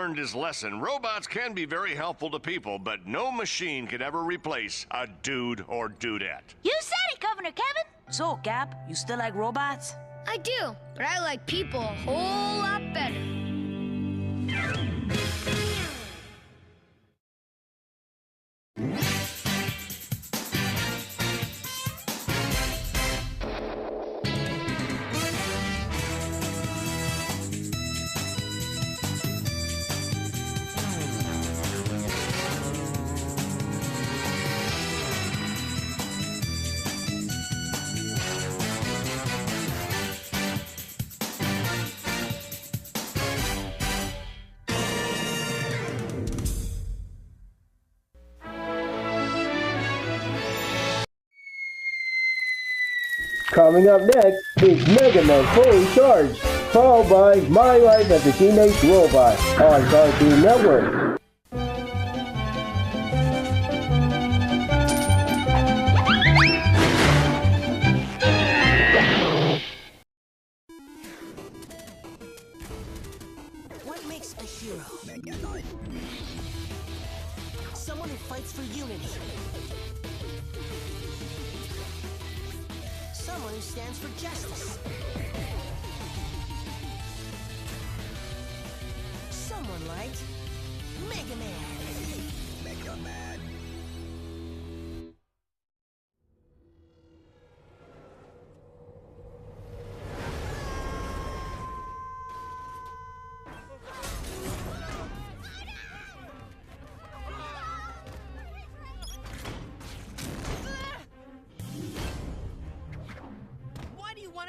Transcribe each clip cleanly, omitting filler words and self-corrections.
learned his lesson. Robots can be very helpful to people, but no machine could ever replace a dude or dudette. You said it, Governor Kevin. So, Cap, you still like robots? I do, but I like people a whole lot better. Coming up next is Mega Man Fully Charged, followed by My Life as a Teenage Robot on Cartoon Network. What makes a hero? Someone who fights for unity. Someone who stands for justice. Someone like Mega Man. Mega Man.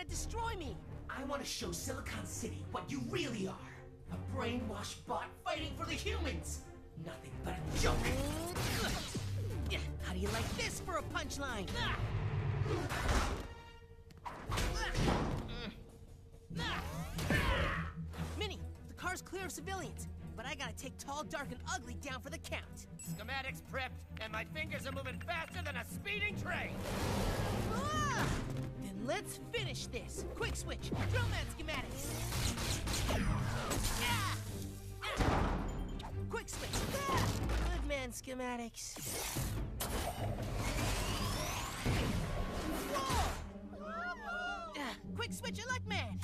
Destroy me! I want to show Silicon City what you really are. A brainwashed bot fighting for the humans. Nothing but a joke. How do you like this for a punchline? Minnie, the car's clear of civilians, but I gotta take Tall, Dark, and Ugly down for the count. Schematics prepped, and my fingers are moving faster than a speeding train! Then let's finish this! Quick switch! Drillman schematics! Quick switch! Good man schematics! Quick switch elect man!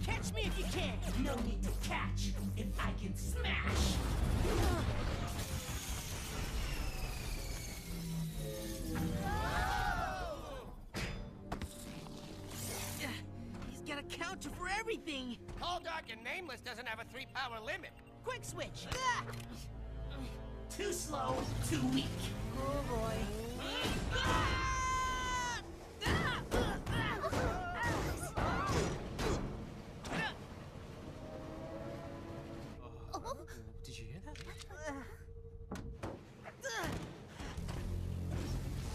Catch me if you can! No need to catch if I can smash! He's got a counter for everything! Tall, Dark, and Nameless doesn't have a 3-power limit. Quick switch! Too slow, too weak. Oh boy. Did you hear that?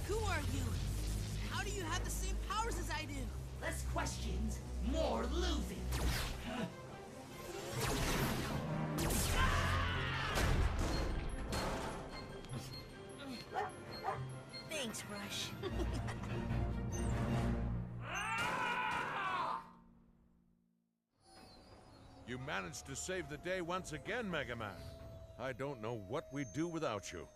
Who are you? How do you have the same powers as I do? Less questions, more losing. Thanks, Rush. You managed to save the day once again, Mega Man. I don't know what we'd do without you.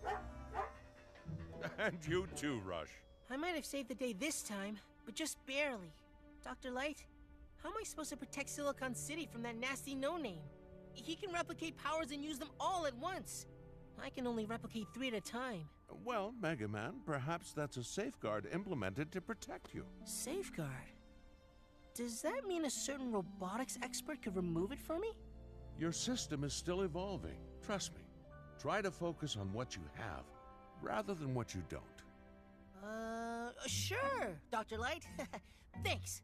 And you too, Rush. I might have saved the day this time, but just barely. Dr. Light, how am I supposed to protect Silicon City from that nasty no-name? He can replicate powers and use them all at once. I can only replicate 3 at a time. Well, Mega Man, perhaps that's a safeguard implemented to protect you. Safeguard? Does that mean a certain robotics expert could remove it for me? Your system is still evolving. Trust me. Try to focus on what you have, rather than what you don't. Sure, Dr. Light. Thanks.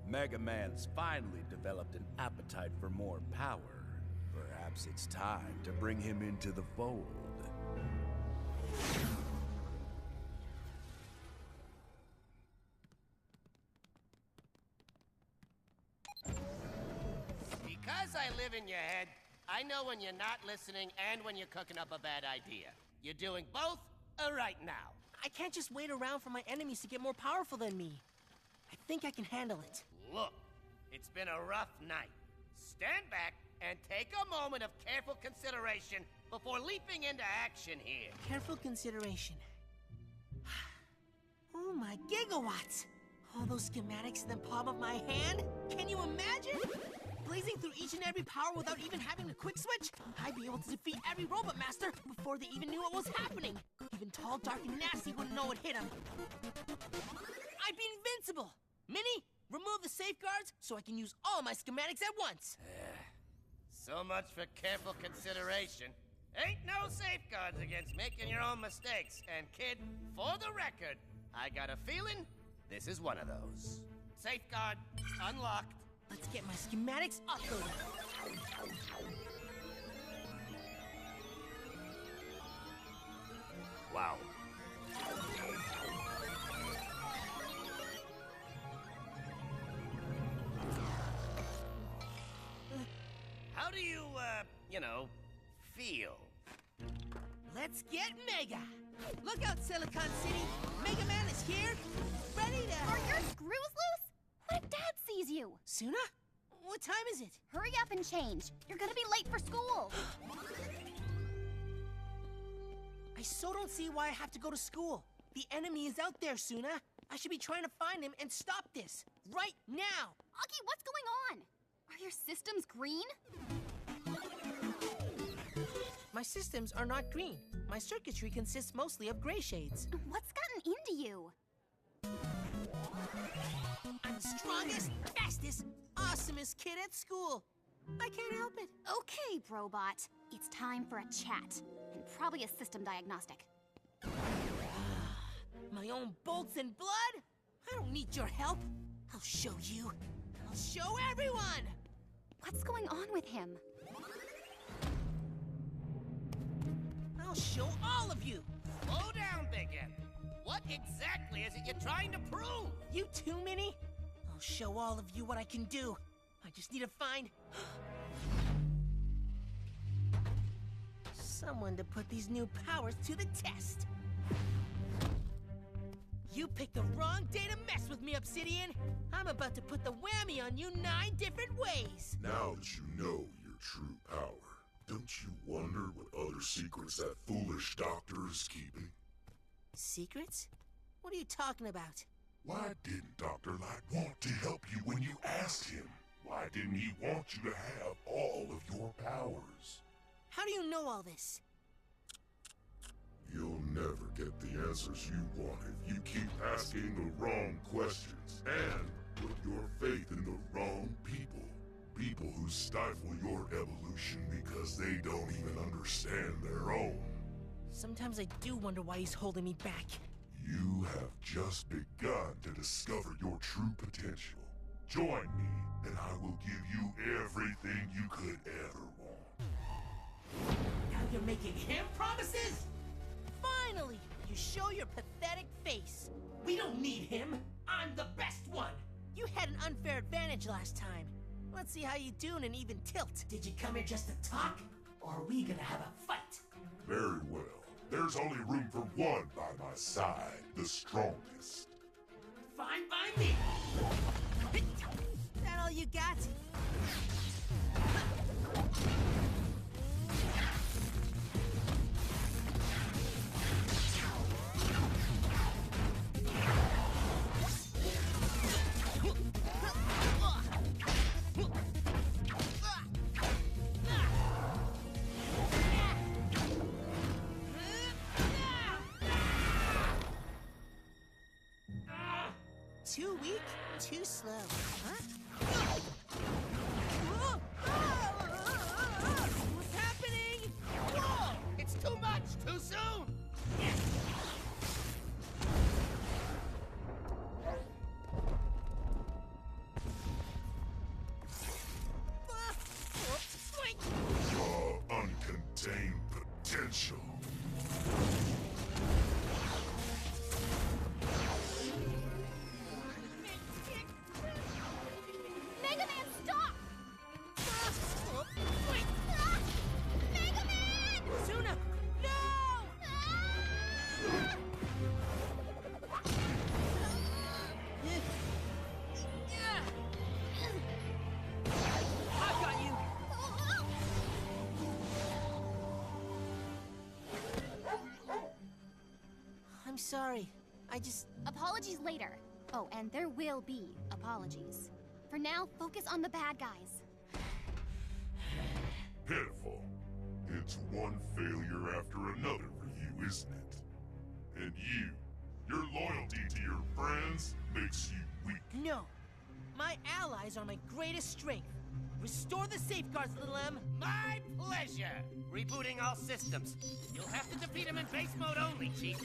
Mega Man's finally developed an appetite for more power. Perhaps it's time to bring him into the fold. Because I live in your head, I know when you're not listening and when you're cooking up a bad idea. You're doing both right now. I can't just wait around for my enemies to get more powerful than me. I think I can handle it. Look, it's been a rough night. Stand back and take a moment of careful consideration before leaping into action here. Careful consideration. Oh my gigawatts! All those schematics in the palm of my hand? Can you imagine? Blazing through each and every power without even having a quick switch, I'd be able to defeat every robot master before they even knew what was happening. Even tall, dark, and nasty wouldn't know it hit them. I'd be invincible! Minnie, remove the safeguards so I can use all my schematics at once. So much for careful consideration. Ain't no safeguards against making your own mistakes. And kid, for the record, I got a feeling this is one of those. Safeguard unlocked. Let's get my schematics uploaded. Wow. How do you, feel? Let's get Mega! Look out, Silicon City! Mega Man is here, ready to... Are your screws loose? What if Dad sees you? Suna? What time is it? Hurry up and change. You're gonna be late for school. I so don't see why I have to go to school. The enemy is out there, Suna. I should be trying to find him and stop this. Right now! Aki, what's going on? Are your systems green? My systems are not green. My circuitry consists mostly of gray shades. What's gotten into you? I'm the strongest, fastest, awesomest kid at school. I can't help it. Okay, Brobot. It's time for a chat. And probably a system diagnostic. My own bolts and blood? I don't need your help. I'll show you. I'll show everyone! What's going on with him? I'll show all of you! Slow down, Big M. What exactly is it you're trying to prove? You too, Minnie? I'll show all of you what I can do. I just need to find... someone to put these new powers to the test. You picked the wrong day to mess with me, Obsidian. I'm about to put the whammy on you 9 different ways. Now that you know your true power, don't you wonder what other secrets that foolish doctor is keeping? Secrets? What are you talking about? Why didn't Dr. Light want to help you when you asked him? Why didn't he want you to have all of your powers? How do you know all this? You'll never get the answers you want if you keep asking the wrong questions and put your faith in the wrong people. People who stifle your evolution because they don't even understand their own. Sometimes I do wonder why he's holding me back. You have just begun to discover your true potential. Join me, and I will give you everything you could ever want. Now you're making him promises? Finally, you show your pathetic face. We don't need him. I'm the best one. You had an unfair advantage last time. Let's see how you do in an even tilt. Did you come here just to talk, or are we gonna have a fight? Very well. There's only room for one by my side, the strongest. Fine by me. That all you got? 2 weak, too slow, huh? What's happening? Whoa! It's too much, too soon! Your uncontained potential. Mega Man! sorry. Apologies later. Oh, and there will be apologies. For now, focus on the bad guys. Pitiful. It's one failure after another for you, isn't it? And your loyalty to your friends makes you weak. No. My allies are my greatest strength. Restore the safeguards, little M. My pleasure! Rebooting all systems. You'll have to defeat him in base mode only, Chief.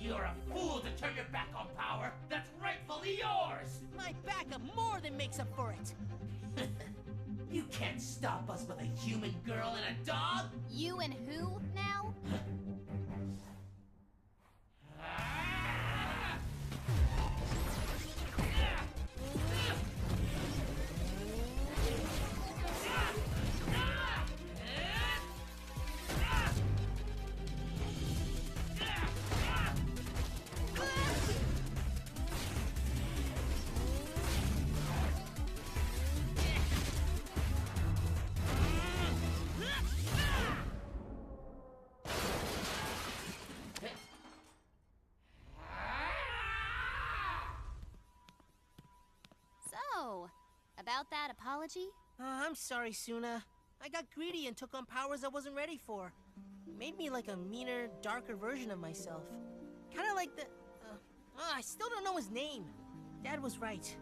You're a fool to turn your back on power that's rightfully yours! My backup more than makes up for it. You can't stop us with a human girl and a dog! You and who now? So, about that apology? I'm sorry, Suna. I got greedy and took on powers I wasn't ready for. Made me like a meaner, darker version of myself. Kinda like the... I still don't know his name. Dad was right.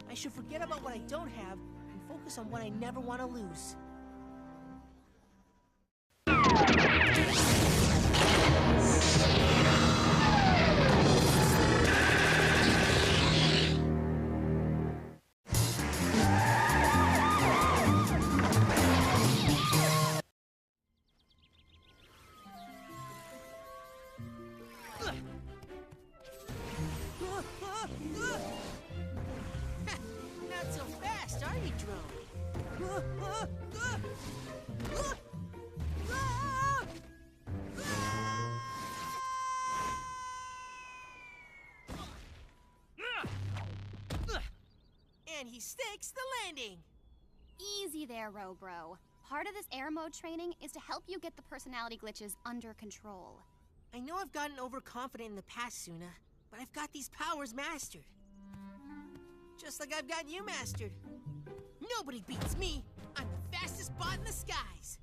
I should forget about what I don't have and focus on what I never want to lose. Not so fast, are you, drone? And he stakes the landing. Easy there, Robro. Part of this air mode training is to help you get the personality glitches under control. I know I've gotten overconfident in the past, Suna, but I've got these powers mastered. Just like I've got you mastered. Nobody beats me. I'm the fastest bot in the skies.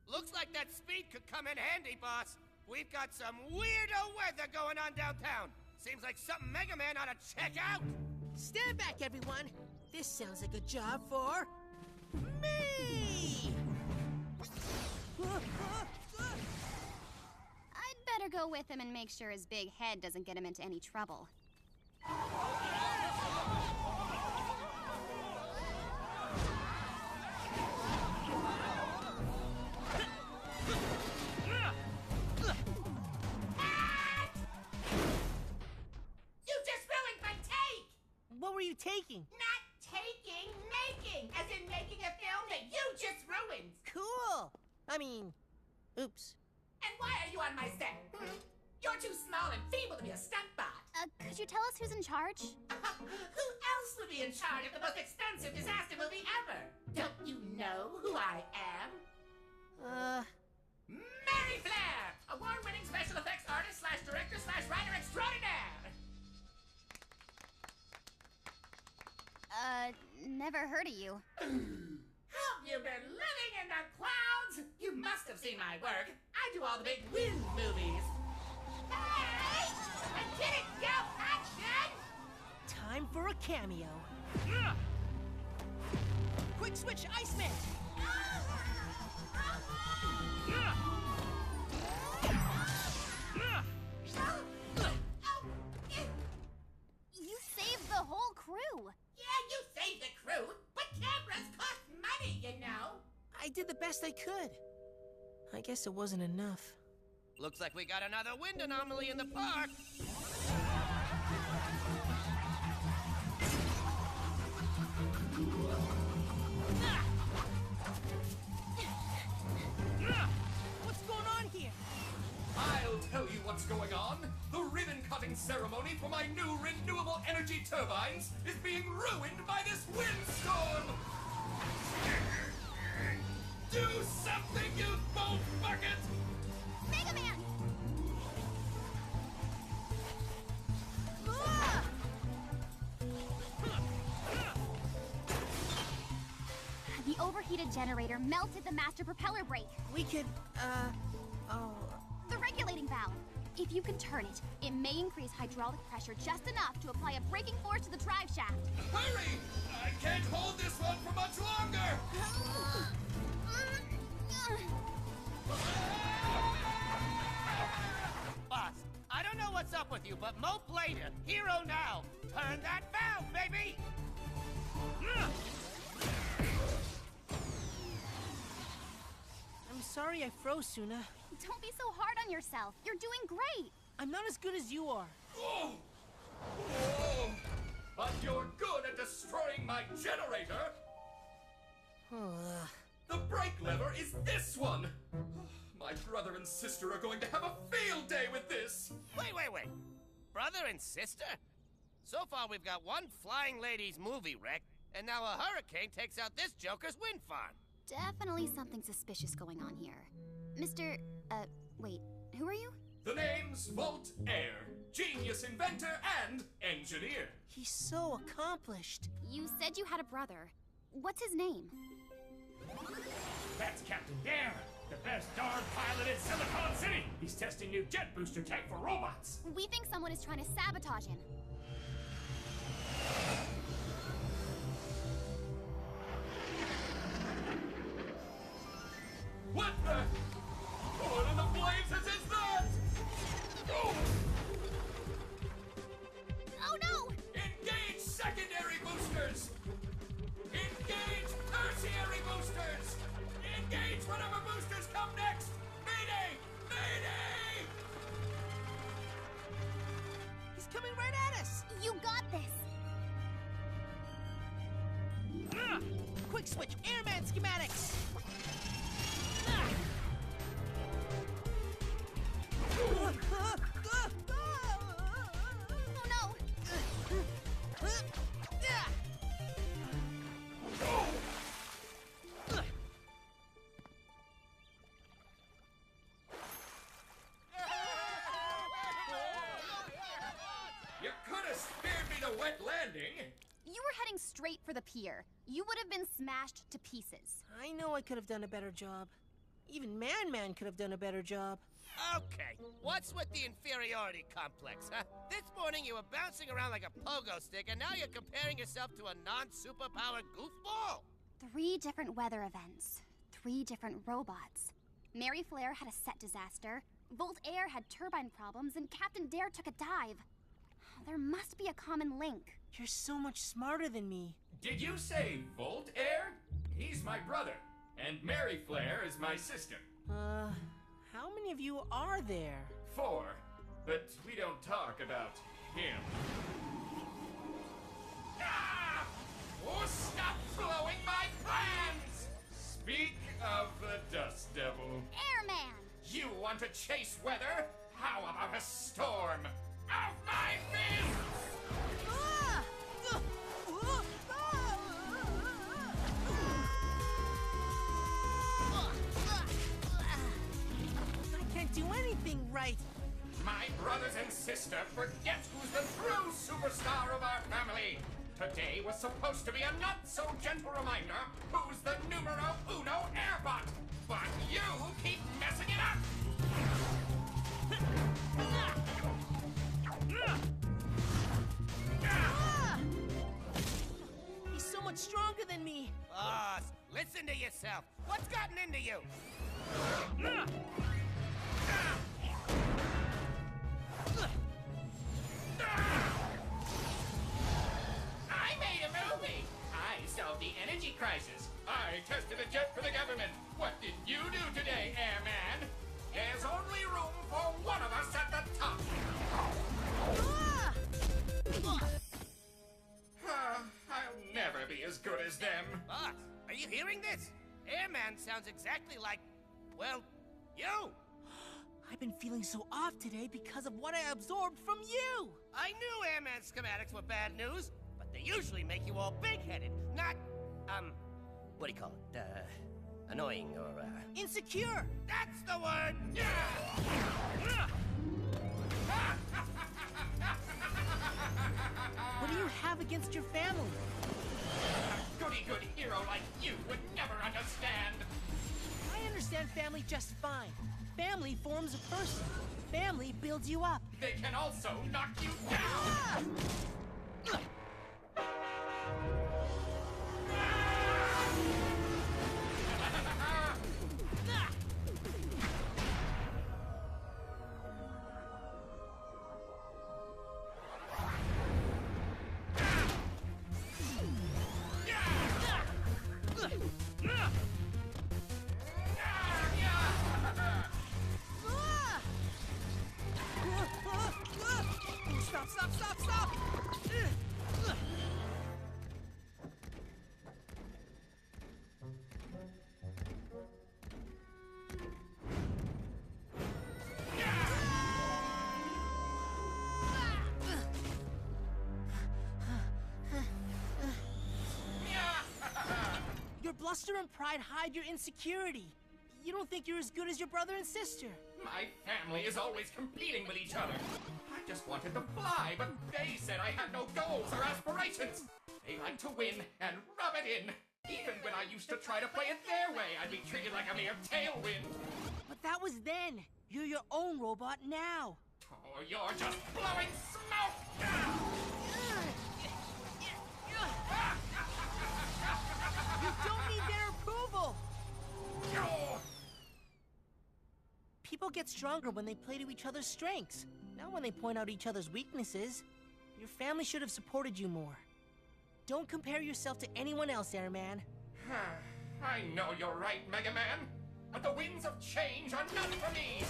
Looks like that speed could come in handy, boss. We've got some weirdo weather going on downtown. Seems like something Mega Man ought to check out. Stand back, everyone. This sounds like a job for... me! I'd better go with him and make sure his big head doesn't get him into any trouble. You just ruined my take! What were you taking? Not taking, making! As in making a film that you just ruined! Cool! I mean, oops. And why are you on my set? You're too small and feeble to be a stunt bot. Could you tell us who's in charge? Who else would be in charge of the most expensive disaster movie ever? Don't you know who I am? Mary Flair! Award-winning special effects artist / director / writer extraordinaire! Never heard of you. Have you been living in the clouds? You must have seen my work. I do all the big wind movies. Hey! I didn't go action! Time for a cameo. Quick switch, Iceman! You saved the whole crew! Yeah, you saved the crew, but cameras cost money, you know. I did the best I could. I guess it wasn't enough. Looks like we got another wind anomaly in the park. What's going on here? I'll tell you what's going on. The ribbon-cutting opening ceremony for my new renewable energy turbines is being ruined by this windstorm! Do something, you bolt bucket! Mega Man! The overheated generator melted the master propeller brake. We could, The regulating valve. If you can turn it, it may increase hydraulic pressure just enough to apply a braking force to the drive shaft. Hurry! I can't hold this one for much longer! Boss, I don't know what's up with you, but Mope later, hero now. Turn that valve, baby! I'm sorry I froze, Suna. Don't be so hard on yourself. You're doing great. I'm not as good as you are. Oh! Oh! But you're good at destroying my generator! The brake lever is this one! My brother and sister are going to have a field day with this! Wait. Brother and sister? So far we've got one flying ladies movie wreck, and now a hurricane takes out this joker's wind farm. Definitely something suspicious going on here. Mr. Wait, who are you? The name's Volt Air, genius inventor and engineer. He's so accomplished. You said you had a brother. What's his name? That's Captain Dare, the best darn pilot in Silicon City. He's testing new jet booster tech for robots. We think someone is trying to sabotage him. What the? What in the blazes is that? Oh! Oh no! Engage secondary boosters! Engage tertiary boosters! Engage whatever boosters come next! Mayday! Mayday! He's coming right at us! You got this! Quick switch, airman schematics! Oh no! You could have spared me the wet landing! You were heading straight for the pier. You would have been smashed to pieces. I know I could have done a better job. Even Man could have done a better job. Okay, what's with the inferiority complex, huh? This morning you were bouncing around like a pogo stick, and now you're comparing yourself to a non-superpowered goofball? 3 different weather events. 3 different robots. Mary Flare had a set disaster. Volt Air had turbine problems, and Captain Dare took a dive. There must be a common link. You're so much smarter than me. Did you say Volt Air? He's my brother, and Mary Flare is my sister. How many of you are there? 4, but we don't talk about him. Ah! Oh, stop blowing my plans! Speak of the Dust Devil. Airman! You want to chase weather? How about a storm? Of my fists! I can't do anything right. My brothers and sister, forget who's the true superstar of our family. Today was supposed to be a not-so-gentle reminder who's the numero uno airbot. But you keep messing it up! He's so much stronger than me. Boss, listen to yourself. What's gotten into you? I made a movie! I solved the energy crisis. I tested a jet for the government. What did you do today, Airman? There's only room for one of us at the top. I'll never be as good as them. Boss, are you hearing this? Airman sounds exactly like, well, you. I've been feeling so off today because of what I absorbed from you! I knew Airman schematics were bad news, but they usually make you all big-headed, not, what do you call it? Annoying or, Insecure! That's the word! Yeah! What do you have against your family? A goody-good hero like you would never understand. I understand family just fine. Family forms a person. Family builds you up. They can also knock you down! Stop! Your bluster and pride hide your insecurity. You don't think you're as good as your brother and sister. My family is always competing with each other. I just wanted to fly, but they said I had no goals or aspirations. They like to win and rub it in. Even when I used to try to play it their way, I'd be treated like a mere tailwind. But that was then. You're your own robot now. Oh, you're just blowing smoke! You don't need their approval! People get stronger when they play to each other's strengths, not when they point out each other's weaknesses. Your family should have supported you more. Don't compare yourself to anyone else, Airman. I know you're right, Mega Man, but the winds of change are not for me!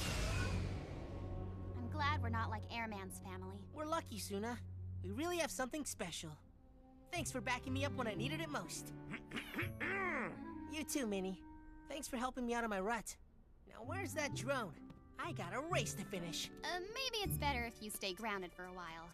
I'm glad we're not like Airman's family. We're lucky, Suna. We really have something special. Thanks for backing me up when I needed it most. You too, Minnie. Thanks for helping me out of my rut. Now where's that drone? I got a race to finish. Maybe it's better if you stay grounded for a while.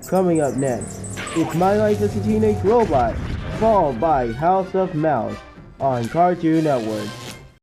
Coming up next, it's My Life as a Teenage Robot, followed by House of Mouse on Cartoon Network.